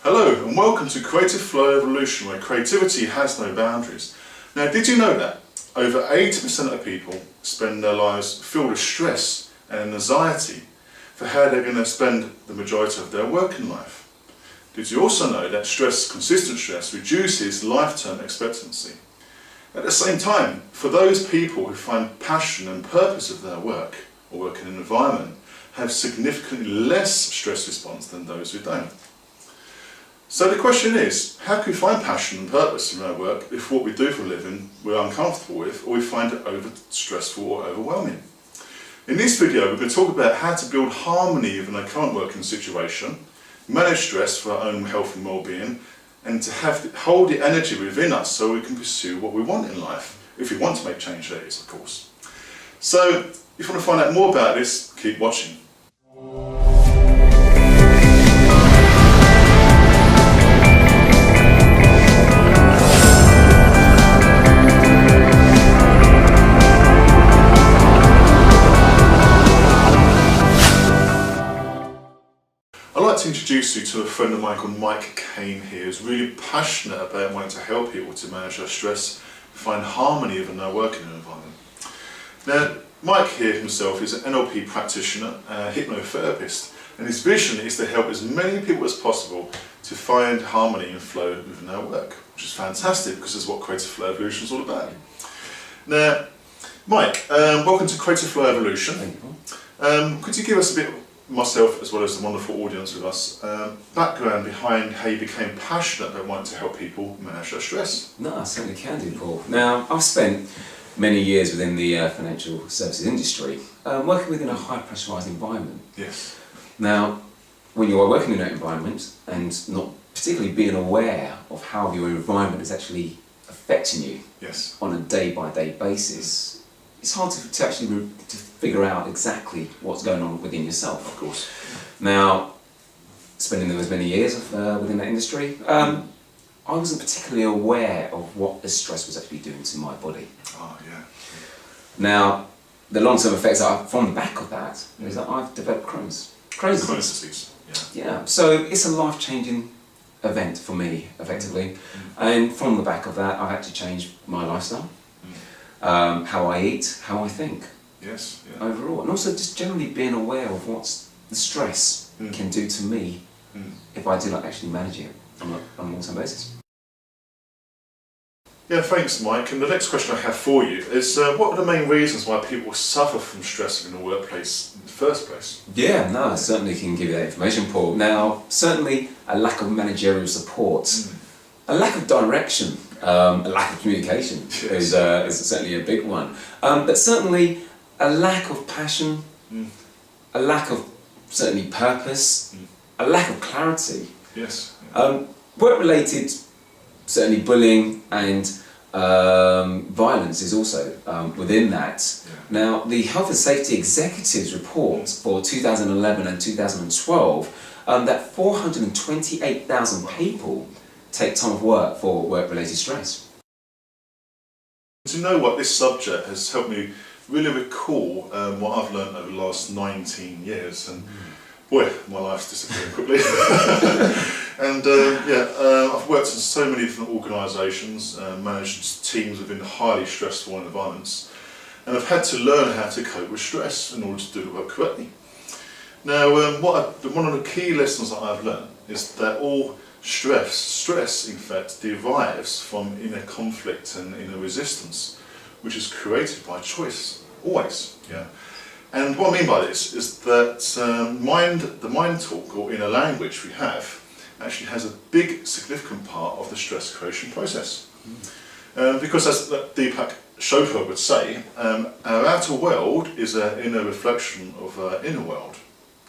Hello and welcome to Creative Flow Evolution, where creativity has no boundaries. Now, did you know that over 80% of people spend their lives filled with stress and anxiety for how they're going to spend the majority of their working life? Did you also know that consistent stress, reduces lifetime expectancy? At the same time, for those people who find passion and purpose of their work or work in an environment, have significantly less stress response than those who don't. So the question is, how can we find passion and purpose in our work if what we do for a living we're uncomfortable with, or we find it over stressful or overwhelming? In this video we're going to talk about how to build harmony within our current working situation, manage stress for our own health and well-being, and to hold the energy within us so we can pursue what we want in life, if we want to make change, that is, of course. So if you want to find out more about this, keep watching. I'd like to introduce you to a friend of mine called Micheal Cayenne here, who's really passionate about wanting to help people to manage their stress, find harmony within their working environment. Now, Mike here himself is an NLP practitioner, a hypnotherapist, and his vision is to help as many people as possible to find harmony and flow within their work, which is fantastic because it's what Creative Flow Evolution is all about. Now, Mike, welcome to Creative Flow Evolution. Thank you. Could you give us a bit, myself as well as the wonderful audience with us, background behind how you became passionate about wanting to help people manage their stress? No, I certainly can do, Paul. Now, I've spent many years within the financial services industry, working within a high pressurised environment. Yes. Now, when you are working in that environment and not particularly being aware of how your environment is actually affecting you, yes, on a day-by-day basis, it's hard to actually to figure out exactly what's going on within yourself. Of course. Now, spending those many years within that industry, I wasn't particularly aware of what the stress was actually doing to my body. Oh, yeah. Now, the long-term effects from the back of that is that I've developed Crohn's disease. Yeah. So it's a life-changing event for me, effectively. And from the back of that, I've had to change my lifestyle, how I eat, how I think. Yes. Yeah. Overall, and also just generally being aware of what the stress can do to me if I do not actually manage it on a long-term basis. Yeah, thanks, Mike. And the next question I have for you is, what are the main reasons why people suffer from stress in the workplace in the first place? Yeah, no, I certainly can give you that information, Paul. Now, certainly a lack of managerial support, a lack of direction, a lack of communication is certainly a big one. But certainly a lack of passion, a lack of certainly purpose, a lack of clarity. Yes. Work-related, certainly bullying and violence is also within that. Yeah. Now, the Health and Safety Executives report for 2011 and 2012 that 428,000 people take time off work for work-related stress. Do you know what, this subject has helped me really recall what I've learned over the last 19 years, and boy, my life's disappearing quickly. And I've worked in so many different organisations, managed teams within highly stressful environments, and I've had to learn how to cope with stress in order to do the work correctly. Now, one of the key lessons that I've learned is that all stress in fact derives from inner conflict and inner resistance, which is created by choice, always. Yeah. And what I mean by this is that the mind talk, or inner language we have, actually has a big significant part of the stress creation process. Because as Deepak Chopra would say, our outer world is an inner reflection of our inner world.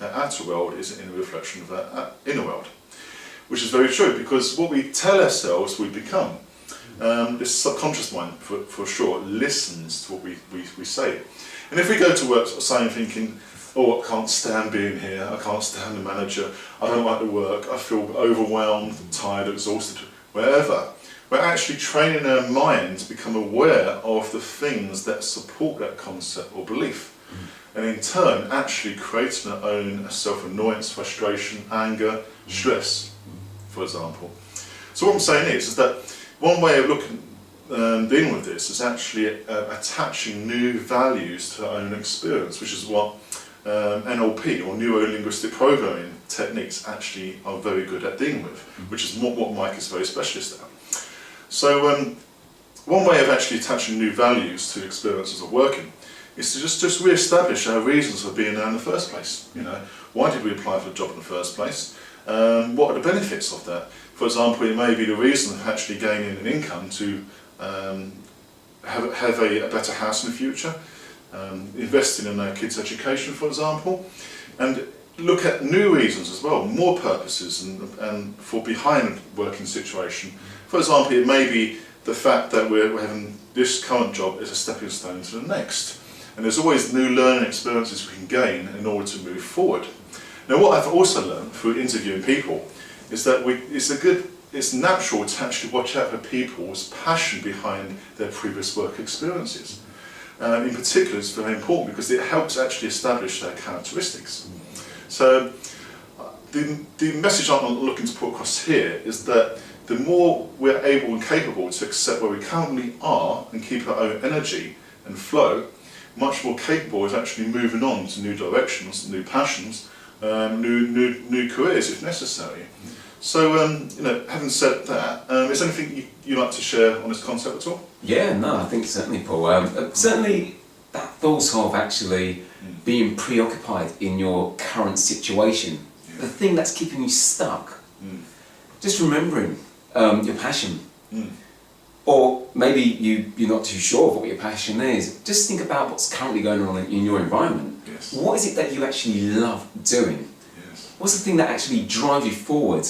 Our outer world is an inner reflection of our inner world. Which is very true, because what we tell ourselves we become. This subconscious mind, for sure, listens to what we say. And if we go to work saying, thinking, oh, I can't stand being here, I can't stand the manager, I don't like the work, I feel overwhelmed, tired, exhausted, wherever, we're actually training our mind to become aware of the things that support that concept or belief. And in turn, actually creating our own self-annoyance, frustration, anger, stress for example. So what I'm saying is that one way of dealing with this is actually attaching new values to our own experience, which is what NLP, or neuro-linguistic programming techniques, actually are very good at dealing with, which is what Mike is very specialist at. So one way of actually attaching new values to experiences of working is to just re-establish our reasons for being there in the first place. You know, why did we apply for the job in the first place? What are the benefits of that? For example, it may be the reason of actually gaining an income to have a better house in the future, investing in our kids' education, for example, and look at new reasons as well, more purposes and for behind working situation. For example, it may be the fact that we're having this current job as a stepping stone to the next. And there's always new learning experiences we can gain in order to move forward. Now, what I've also learned through interviewing people is that it's natural to actually watch out for people's passion behind their previous work experiences. In particular, it's very important because it helps actually establish their characteristics. So the message I'm looking to put across here is that the more we're able and capable to accept where we currently are and keep our own energy and flow, much more capable of actually moving on to new directions, new passions, new careers if necessary. So, having said that, is there anything you'd like to share on this concept at all? Yeah, no, I think certainly, Paul. Certainly that thought of actually being preoccupied in your current situation, the thing that's keeping you stuck, just remembering your passion. Or maybe you're not too sure of what your passion is. Just think about what's currently going on in your environment. Yes. What is it that you actually love doing? Yes. What's the thing that actually drives you forward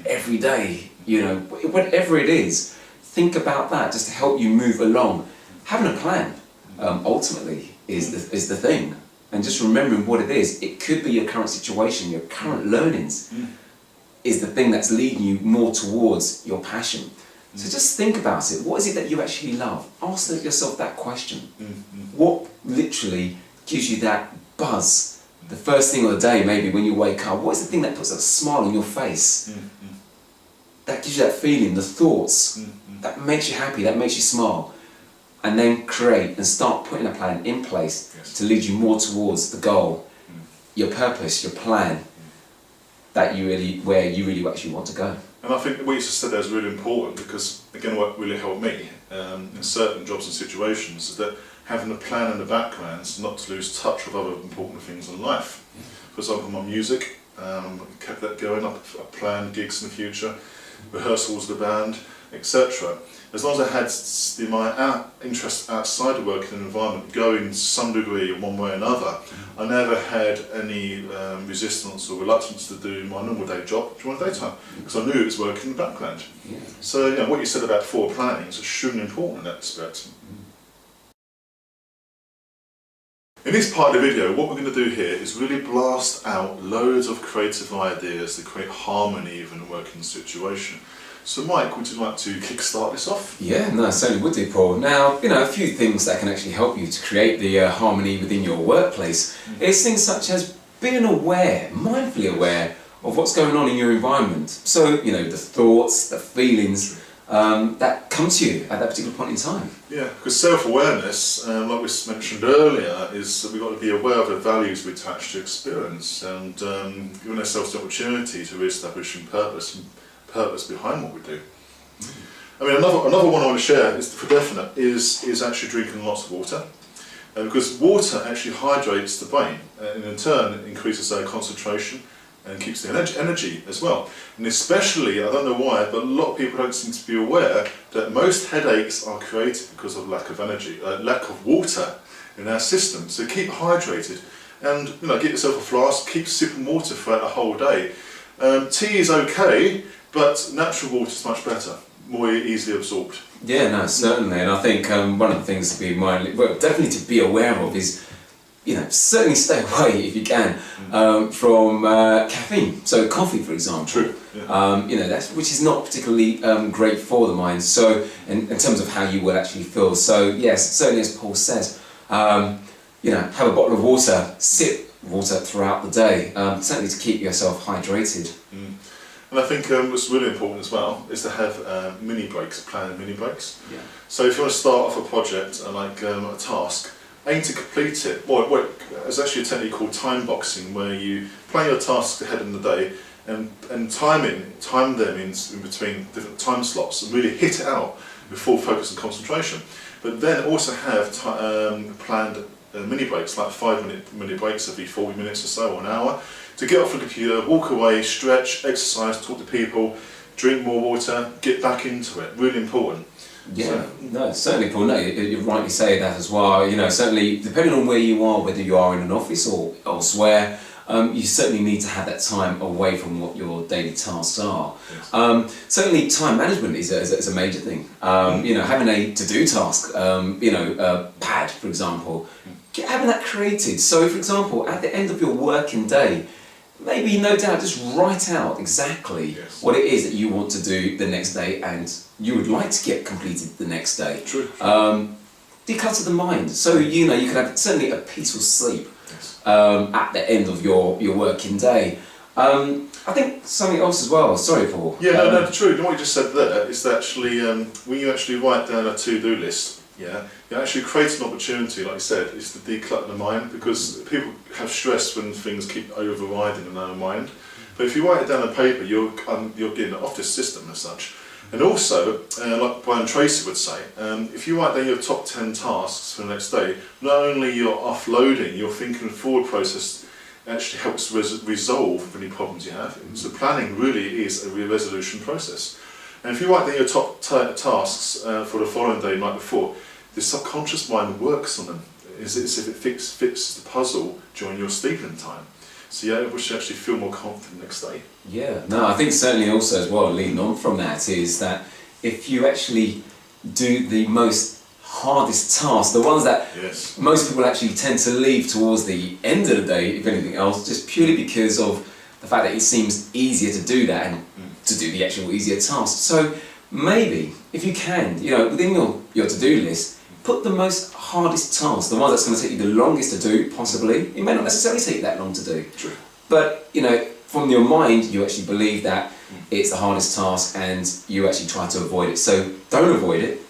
every day? You know, whatever it is, think about that just to help you move along. Having a plan, ultimately, is the thing. And just remembering what it is. It could be your current situation, your current learnings, is the thing that's leading you more towards your passion. So just think about it. What is it that you actually love? Ask yourself that question. What literally gives you that buzz? The first thing of the day, maybe when you wake up, what is the thing that puts a smile on your face? That gives you that feeling, the thoughts, that makes you happy, that makes you smile. And then create and start putting a plan in place to lead you more towards the goal, your purpose, your plan, where you really actually want to go. And I think what you just said there is really important because, again, what really helped me in certain jobs and situations is that having a plan in the background is not to lose touch with other important things in life. For example, my music, kept that going. I planned gigs in the future, rehearsals with the band, etc. As long as I had my interest outside the working environment going to some degree in one way or another, I never had any resistance or reluctance to do my normal day job during the daytime because I knew it was working in the background. So what you said about forward planning is extremely important in that respect. In this part of the video, what we're going to do here is really blast out loads of creative ideas to create harmony within a working situation. So Mike, would you like to kickstart this off? Yeah, no, I certainly would do, Paul. Now, a few things that can actually help you to create the harmony within your workplace is things such as being aware, mindfully aware of what's going on in your environment. So, the thoughts, the feelings that come to you at that particular point in time. Yeah, because self-awareness, like we mentioned earlier, is that we've got to be aware of the values we attach to experience and giving ourselves the opportunity to re-establishing purpose behind what we do. I mean, another one I want to share is for definite is actually drinking lots of water, because water actually hydrates the brain and in turn it increases our concentration and keeps the energy as well. And especially, I don't know why, but a lot of people don't seem to be aware that most headaches are created because of lack of energy, lack of water in our system. So keep hydrated and get yourself a flask, keep sipping water throughout the whole day. Tea is okay, but natural water is much better, more easily absorbed. Yeah, no, certainly. And I think one of the things to be definitely to be aware of is, certainly stay away if you can from caffeine. So coffee, for example. True. Yeah. Which is not particularly great for the mind. So in terms of how you will actually feel. So yes, certainly as Paul says, have a bottle of water, sip water throughout the day, certainly to keep yourself hydrated. And I think what's really important as well is to have mini breaks, planned mini breaks. Yeah. So if you want to start off a project like a task, aim to complete it. Well, there's actually a technique called time boxing where you plan your tasks ahead in the day and time them in between different time slots and really hit it out with full focus and concentration. But then also have planned mini breaks, like 5-minute mini breaks every 40 minutes or so, or an hour, to get off the computer, walk away, stretch, exercise, talk to people, drink more water, get back into it. Really important. Yeah, no, certainly, Paul. No, you rightly say that as well. Certainly, depending on where you are, whether you are in an office or elsewhere, you certainly need to have that time away from what your daily tasks are. Yes. Certainly, time management is a major thing. Having a to-do task, a pad, for example, having that created. So, for example, at the end of your working day, maybe, no doubt, just write out exactly what it is that you want to do the next day and you would like to get completed the next day. True. Declutter the mind, so you can have certainly a peaceful sleep at the end of your working day. I think something else as well. Sorry, Paul. Yeah, no, true. What you just said there is that actually, when you actually write down a to-do list, you actually create an opportunity, like you said, is to declutter the mind, because people have stress when things keep overriding in their mind. But if you write it down on paper, you're getting it off the system as such. And also, like Brian Tracy would say, if you write down your top 10 tasks for the next day, not only you're offloading, your thinking forward process actually helps resolve any problems you have. So planning really is a resolution process. And if you write down your top tasks for the following day, night before, the subconscious mind works on them as if it fits the puzzle during your sleeping time. So you're able to actually feel more confident the next day. Yeah, no, I think certainly also as well, leading on from that, is that if you actually do the most hardest tasks, the ones that most people actually tend to leave towards the end of the day, if anything else, just purely because of the fact that it seems easier to do that and to do the actual easier tasks. So maybe, if you can, within your to-do list, put the most hardest task, the one that's going to take you the longest to do, possibly. It may not necessarily take that long to do. True. But, from your mind, you actually believe that it's the hardest task and you actually try to avoid it. So don't avoid it,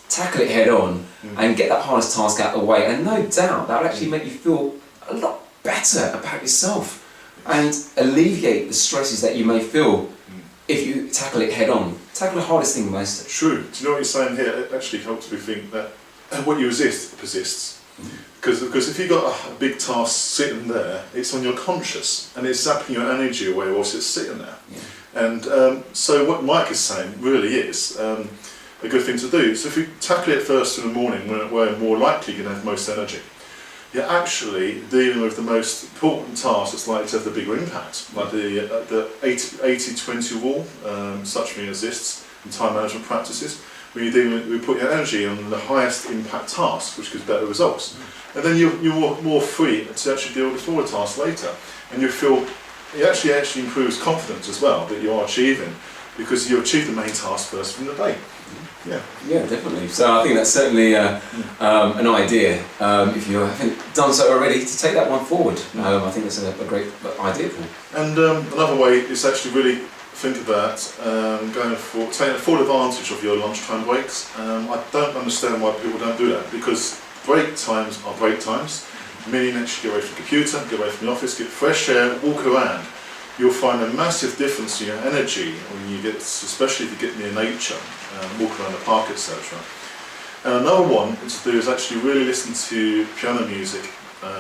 tackle it head on and get that hardest task out of the way. And no doubt, that will actually make you feel a lot better about yourself and alleviate the stresses that you may feel if you tackle it head on. Tackle the hardest thing most. True. Do you know what you're saying here? It actually helps me think that what you resist persists. Because if you've got a big task sitting there, it's on your conscious and it's zapping your energy away whilst it's sitting there. Yeah. And so what Mike is saying really is a good thing to do. So if you tackle it first in the morning when you're more likely you're going to have most energy, you're actually dealing with the most important task that's likely to have the bigger impact, like the 80-20 rule, such me exists in time management practices. When you're dealing with putting your energy on the highest impact task, which gives better results. And then you're more free to actually deal with the forward task later. And you feel, it actually improves confidence as well that you are achieving, because you achieve the main task first from the day. Yeah, definitely. So I think that's certainly an idea, if you haven't done so already, to take that one forward. I think that's a great idea, Paul. And another way is actually really think about taking full advantage of your lunchtime breaks. I don't understand why people don't do that, because break times are break times, meaning actually get away from the computer, get away from the office, get fresh air, walk around. You'll find a massive difference in your energy when you get, especially if you get near nature, walk around the park, etc. And another one to do is actually really listen to piano music,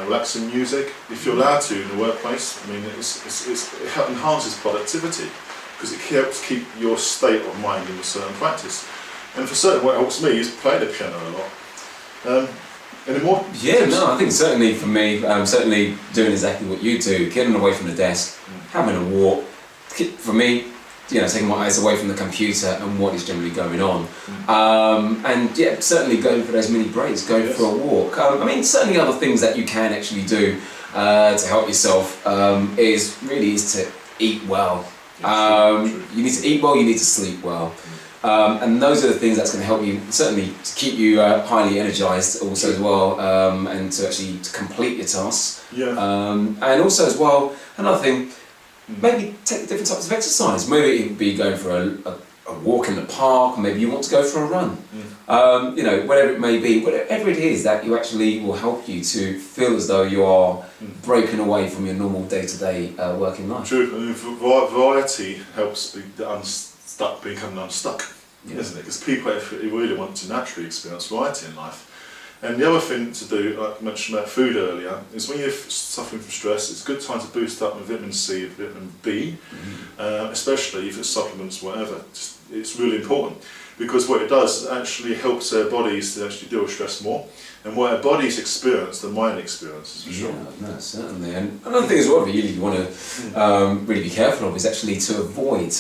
relaxing music, if you're allowed to in the workplace. I mean, it enhances productivity, because it helps keep your state of mind in a certain practice. And for certain, what helps me is play the piano a lot. Any more? Yeah, no, I think certainly for me, certainly doing exactly what you do, getting away from the desk, having a walk. For me, taking my eyes away from the computer and what is generally going on. And certainly going for those mini breaks, going for a walk. I mean, certainly other things that you can actually do to help yourself is to eat well. You need to eat well, you need to sleep well. And those are the things that's going to help you, certainly to keep you highly energised also as well, and to complete your tasks. And also as well, another thing, maybe take different types of exercise. Maybe it would be going for a walk in the park, maybe you want to go for a run. You know, whatever it may be, whatever it is that you actually will help you to feel as though you are breaking away from your normal day-to-day working life. True, I mean, variety helps becoming unstuck, isn't it? Because people really want to naturally experience variety in life. And the other thing to do, like I mentioned about food earlier, is when you're suffering from stress, it's a good time to boost up with vitamin C, vitamin B, especially if it's supplements, whatever. It's really important, because what it does actually helps our bodies to actually deal with stress more. And what our bodies experience, the mind experiences, for sure. Yeah, no, certainly. And another thing as well, really, you want to really be careful of is actually to avoid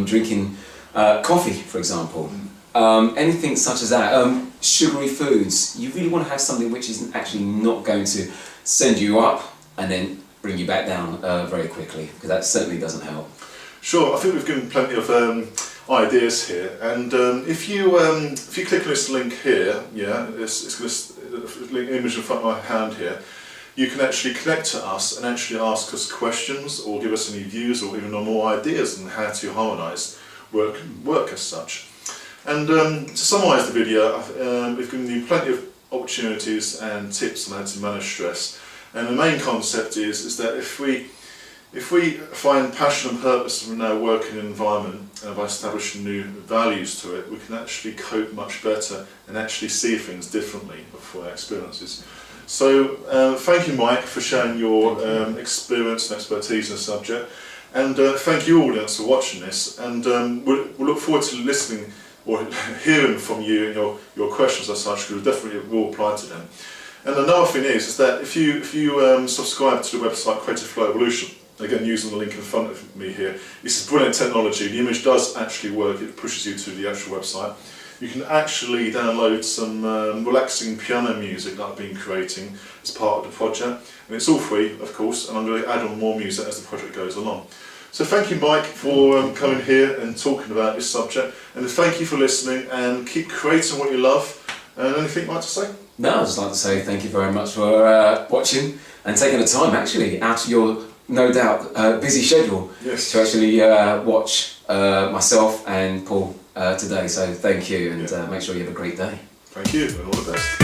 drinking coffee, for example. Anything such as that. Sugary foods, you really want to have something which is actually not going to send you up and then bring you back down very quickly, because that certainly doesn't help. Sure, I think we've given plenty of ideas here, and if you click on this link here, it's got an image in front of my hand here, you can actually connect to us and actually ask us questions or give us any views or even more ideas on how to harmonise work as such. And to summarise the video, we've given you plenty of opportunities and tips on how to manage stress. And the main concept is that if we find passion and purpose in our working environment, and by establishing new values to it, we can actually cope much better and actually see things differently for our experiences. So thank you, Mike, for sharing your experience and expertise in the subject. And thank you, audience, for watching this. And we'll look forward to listening or hearing from you and your questions as such, because we definitely will apply to them. And another thing is that if you subscribe to the website Creative Flow Evolution, again using the link in front of me here, this is brilliant technology. The image does actually work, it pushes you to the actual website. You can actually download some relaxing piano music that I've been creating as part of the project. And it's all free, of course, and I'm going to add on more music as the project goes along. So thank you, Mike, for coming here and talking about this subject, and thank you for listening, and keep creating what you love. And anything you'd like to say? No, I'd just like to say thank you very much for watching and taking the time actually out of your, no doubt, busy schedule to actually watch myself and Paul today. So thank you, and make sure you have a great day. Thank you, and all the best.